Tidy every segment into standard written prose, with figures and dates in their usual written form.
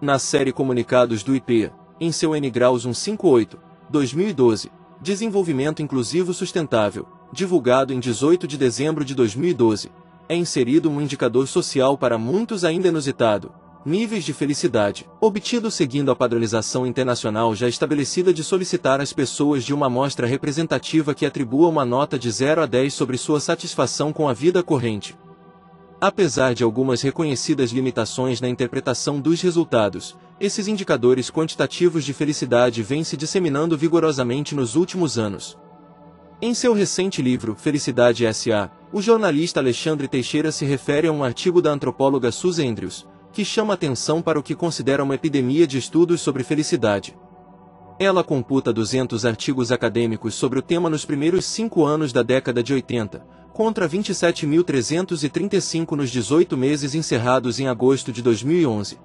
Na série Comunicados do IPEA, em seu N-Graus 158, 2012, Desenvolvimento Inclusivo Sustentável, divulgado em 18 de dezembro de 2012, é inserido um indicador social para muitos ainda inusitado: níveis de felicidade, obtido seguindo a padronização internacional já estabelecida de solicitar às pessoas de uma amostra representativa que atribua uma nota de 0 a 10 sobre sua satisfação com a vida corrente. Apesar de algumas reconhecidas limitações na interpretação dos resultados, esses indicadores quantitativos de felicidade vêm se disseminando vigorosamente nos últimos anos. Em seu recente livro, Felicidade S.A., o jornalista Alexandre Teixeira se refere a um artigo da antropóloga Suzy Andrews, que chama atenção para o que considera uma epidemia de estudos sobre felicidade. Ela computa 200 artigos acadêmicos sobre o tema nos primeiros 5 anos da década de 80, contra 27.335 nos 18 meses encerrados em agosto de 2011.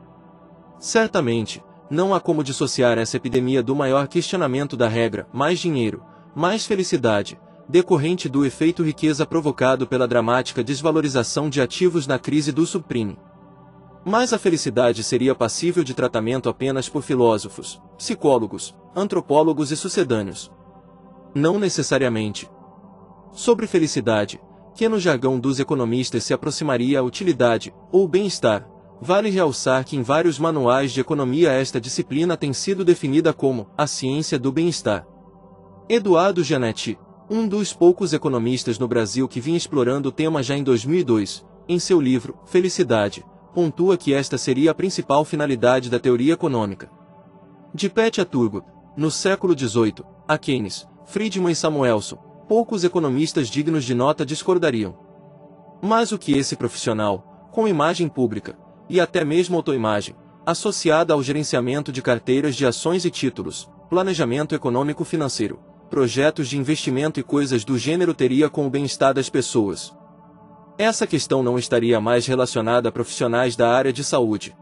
Certamente, não há como dissociar essa epidemia do maior questionamento da regra mais dinheiro, mais felicidade, decorrente do efeito riqueza provocado pela dramática desvalorização de ativos na crise do subprime. Mas a felicidade seria passível de tratamento apenas por filósofos, psicólogos, antropólogos e sucedâneos? Não necessariamente. Sobre felicidade, que no jargão dos economistas se aproximaria à utilidade, ou bem-estar, vale realçar que em vários manuais de economia esta disciplina tem sido definida como a ciência do bem-estar. Eduardo Gianetti, um dos poucos economistas no Brasil que vinha explorando o tema já em 2002, em seu livro, Felicidade, pontua que esta seria a principal finalidade da teoria econômica. De Petty a Turgot, no século XVIII, a Keynes, Friedman e Samuelson, poucos economistas dignos de nota discordariam. Mas o que esse profissional, com imagem pública, e até mesmo autoimagem, associada ao gerenciamento de carteiras de ações e títulos, planejamento econômico-financeiro, projetos de investimento e coisas do gênero teria com o bem-estar das pessoas? Essa questão não estaria mais relacionada a profissionais da área de saúde.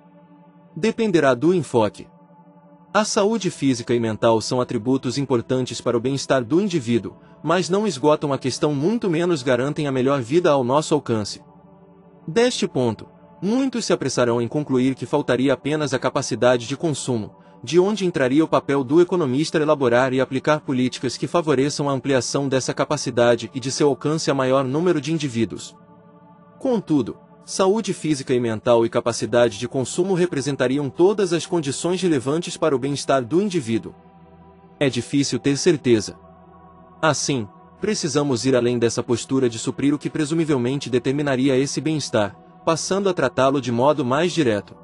Dependerá do enfoque. A saúde física e mental são atributos importantes para o bem-estar do indivíduo, mas não esgotam a questão, muito menos garantem a melhor vida ao nosso alcance. Deste ponto, muitos se apressarão em concluir que faltaria apenas a capacidade de consumo, de onde entraria o papel do economista elaborar e aplicar políticas que favoreçam a ampliação dessa capacidade e de seu alcance a maior número de indivíduos. Contudo, saúde física e mental e capacidade de consumo representariam todas as condições relevantes para o bem-estar do indivíduo. É difícil ter certeza. Assim, precisamos ir além dessa postura de suprir o que presumivelmente determinaria esse bem-estar, passando a tratá-lo de modo mais direto.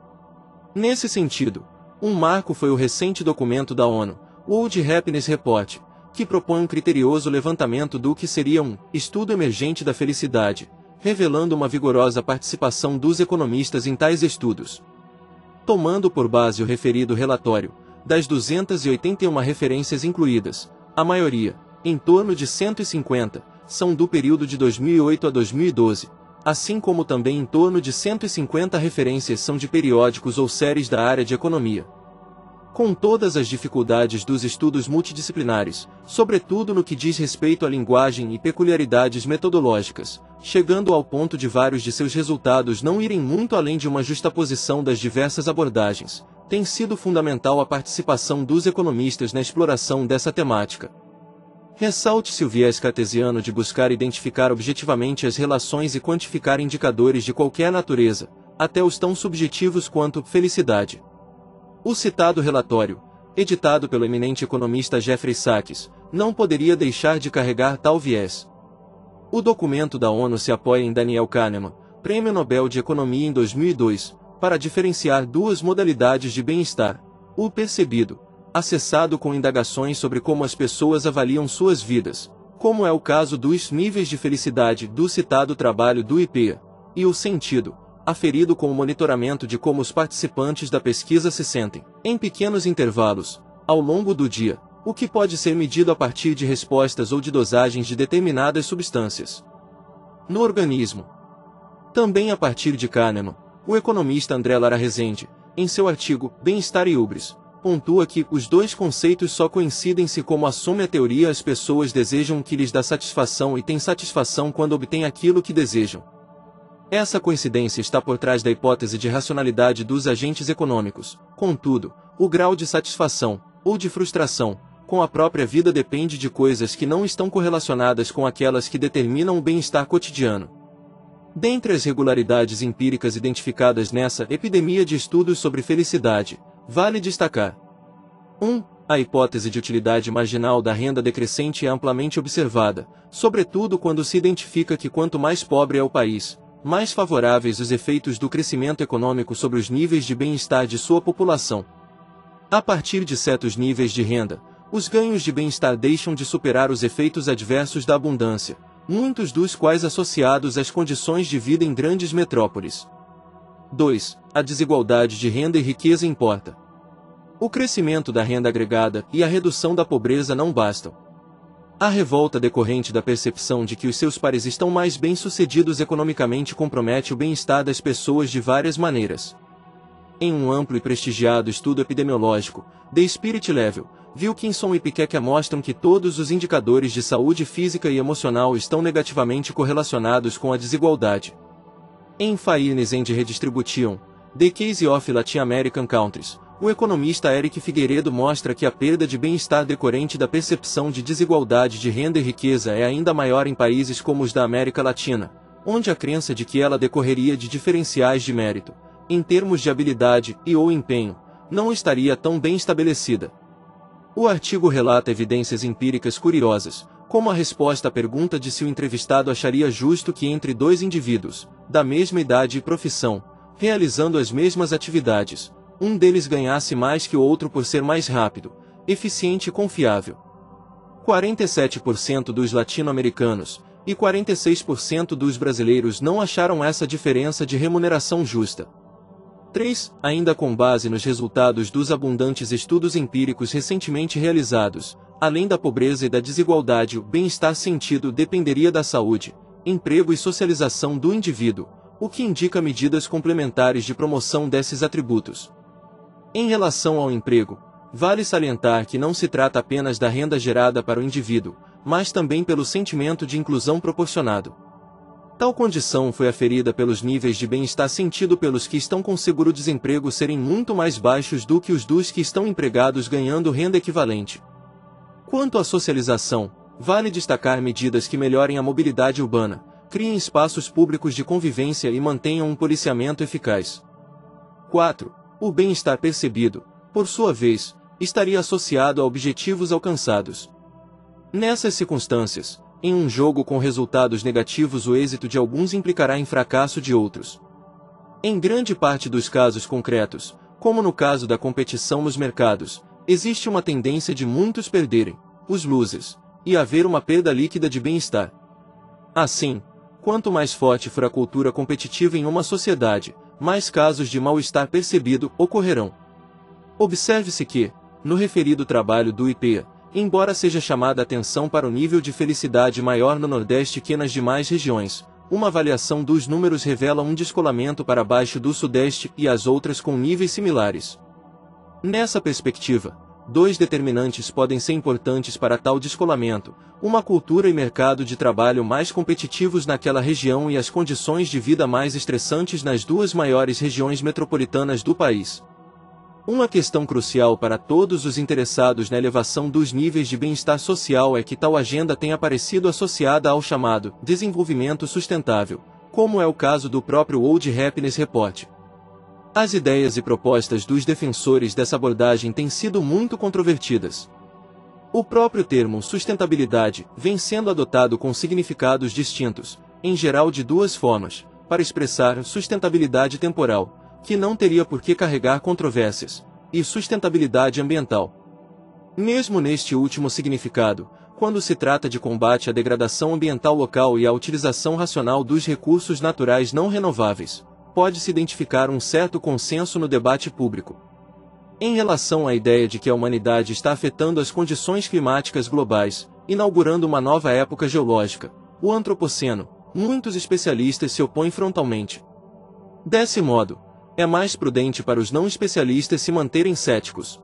Nesse sentido, um marco foi o recente documento da ONU, World Happiness Report, que propõe um criterioso levantamento do que seria um estudo emergente da felicidade, revelando uma vigorosa participação dos economistas em tais estudos. Tomando por base o referido relatório, das 281 referências incluídas, a maioria, em torno de 150, são do período de 2008 a 2012, assim como também em torno de 150 referências são de periódicos ou séries da área de economia. Com todas as dificuldades dos estudos multidisciplinares, sobretudo no que diz respeito à linguagem e peculiaridades metodológicas, chegando ao ponto de vários de seus resultados não irem muito além de uma justaposição das diversas abordagens, tem sido fundamental a participação dos economistas na exploração dessa temática. Ressalte-se o viés cartesiano de buscar identificar objetivamente as relações e quantificar indicadores de qualquer natureza, até os tão subjetivos quanto felicidade. O citado relatório, editado pelo eminente economista Jeffrey Sachs, não poderia deixar de carregar tal viés. O documento da ONU se apoia em Daniel Kahneman, Prêmio Nobel de Economia em 2002, para diferenciar duas modalidades de bem-estar: o percebido, acessado com indagações sobre como as pessoas avaliam suas vidas, como é o caso dos níveis de felicidade do citado trabalho do IPEA, e o sentido, aferido com o monitoramento de como os participantes da pesquisa se sentem, em pequenos intervalos, ao longo do dia, o que pode ser medido a partir de respostas ou de dosagens de determinadas substâncias no organismo. Também a partir de Kahneman, o economista André Lara Rezende, em seu artigo Bem-estar e Hubris, pontua que os dois conceitos só coincidem se, como assume a teoria, as pessoas desejam o que lhes dá satisfação e têm satisfação quando obtêm aquilo que desejam. Essa coincidência está por trás da hipótese de racionalidade dos agentes econômicos. Contudo, o grau de satisfação, ou de frustração, com a própria vida depende de coisas que não estão correlacionadas com aquelas que determinam o bem-estar cotidiano. Dentre as regularidades empíricas identificadas nessa epidemia de estudos sobre felicidade, vale destacar: 1. A hipótese de utilidade marginal da renda decrescente é amplamente observada, sobretudo quando se identifica que quanto mais pobre é o país, mais favoráveis os efeitos do crescimento econômico sobre os níveis de bem-estar de sua população. A partir de certos níveis de renda, os ganhos de bem-estar deixam de superar os efeitos adversos da abundância, muitos dos quais associados às condições de vida em grandes metrópoles. 2. A desigualdade de renda e riqueza importa. O crescimento da renda agregada e a redução da pobreza não bastam. A revolta decorrente da percepção de que os seus pares estão mais bem-sucedidos economicamente compromete o bem-estar das pessoas de várias maneiras. Em um amplo e prestigiado estudo epidemiológico, The Spirit Level, Wilkinson e Piquet mostram que todos os indicadores de saúde física e emocional estão negativamente correlacionados com a desigualdade. Em Fairness and Redistribution, The Case of Latin American Countries, o economista Eric Figueiredo mostra que a perda de bem-estar decorrente da percepção de desigualdade de renda e riqueza é ainda maior em países como os da América Latina, onde a crença de que ela decorreria de diferenciais de mérito, em termos de habilidade e/ou empenho, não estaria tão bem estabelecida. O artigo relata evidências empíricas curiosas, como a resposta à pergunta de se o entrevistado acharia justo que entre dois indivíduos, da mesma idade e profissão, realizando as mesmas atividades, um deles ganhasse mais que o outro por ser mais rápido, eficiente e confiável. 47% dos latino-americanos e 46% dos brasileiros não acharam essa diferença de remuneração justa. 3. Ainda com base nos resultados dos abundantes estudos empíricos recentemente realizados, além da pobreza e da desigualdade, o bem-estar sentido dependeria da saúde, emprego e socialização do indivíduo, o que indica medidas complementares de promoção desses atributos. Em relação ao emprego, vale salientar que não se trata apenas da renda gerada para o indivíduo, mas também pelo sentimento de inclusão proporcionado. Tal condição foi aferida pelos níveis de bem-estar sentido pelos que estão com seguro-desemprego serem muito mais baixos do que os dos que estão empregados ganhando renda equivalente. Quanto à socialização, vale destacar medidas que melhorem a mobilidade urbana, criem espaços públicos de convivência e mantenham um policiamento eficaz. 4. O bem-estar percebido, por sua vez, estaria associado a objetivos alcançados. Nessas circunstâncias, em um jogo com resultados negativos, o êxito de alguns implicará em fracasso de outros. Em grande parte dos casos concretos, como no caso da competição nos mercados, existe uma tendência de muitos perderem, os losers, e haver uma perda líquida de bem-estar. Assim, quanto mais forte for a cultura competitiva em uma sociedade, mais casos de mal-estar percebido ocorrerão. Observe-se que, no referido trabalho do IPEA, embora seja chamada atenção para o nível de felicidade maior no Nordeste que nas demais regiões, uma avaliação dos números revela um descolamento para baixo do Sudeste e as outras com níveis similares. Nessa perspectiva, dois determinantes podem ser importantes para tal descolamento: uma cultura e mercado de trabalho mais competitivos naquela região e as condições de vida mais estressantes nas duas maiores regiões metropolitanas do país. Uma questão crucial para todos os interessados na elevação dos níveis de bem-estar social é que tal agenda tenha aparecido associada ao chamado desenvolvimento sustentável, como é o caso do próprio World Happiness Report. As ideias e propostas dos defensores dessa abordagem têm sido muito controvertidas. O próprio termo sustentabilidade vem sendo adotado com significados distintos, em geral de duas formas, para expressar sustentabilidade temporal, que não teria por que carregar controvérsias, e sustentabilidade ambiental. Mesmo neste último significado, quando se trata de combate à degradação ambiental local e à utilização racional dos recursos naturais não renováveis, pode-se identificar um certo consenso no debate público. Em relação à ideia de que a humanidade está afetando as condições climáticas globais, inaugurando uma nova época geológica, o Antropoceno, muitos especialistas se opõem frontalmente. Desse modo, é mais prudente para os não especialistas se manterem céticos.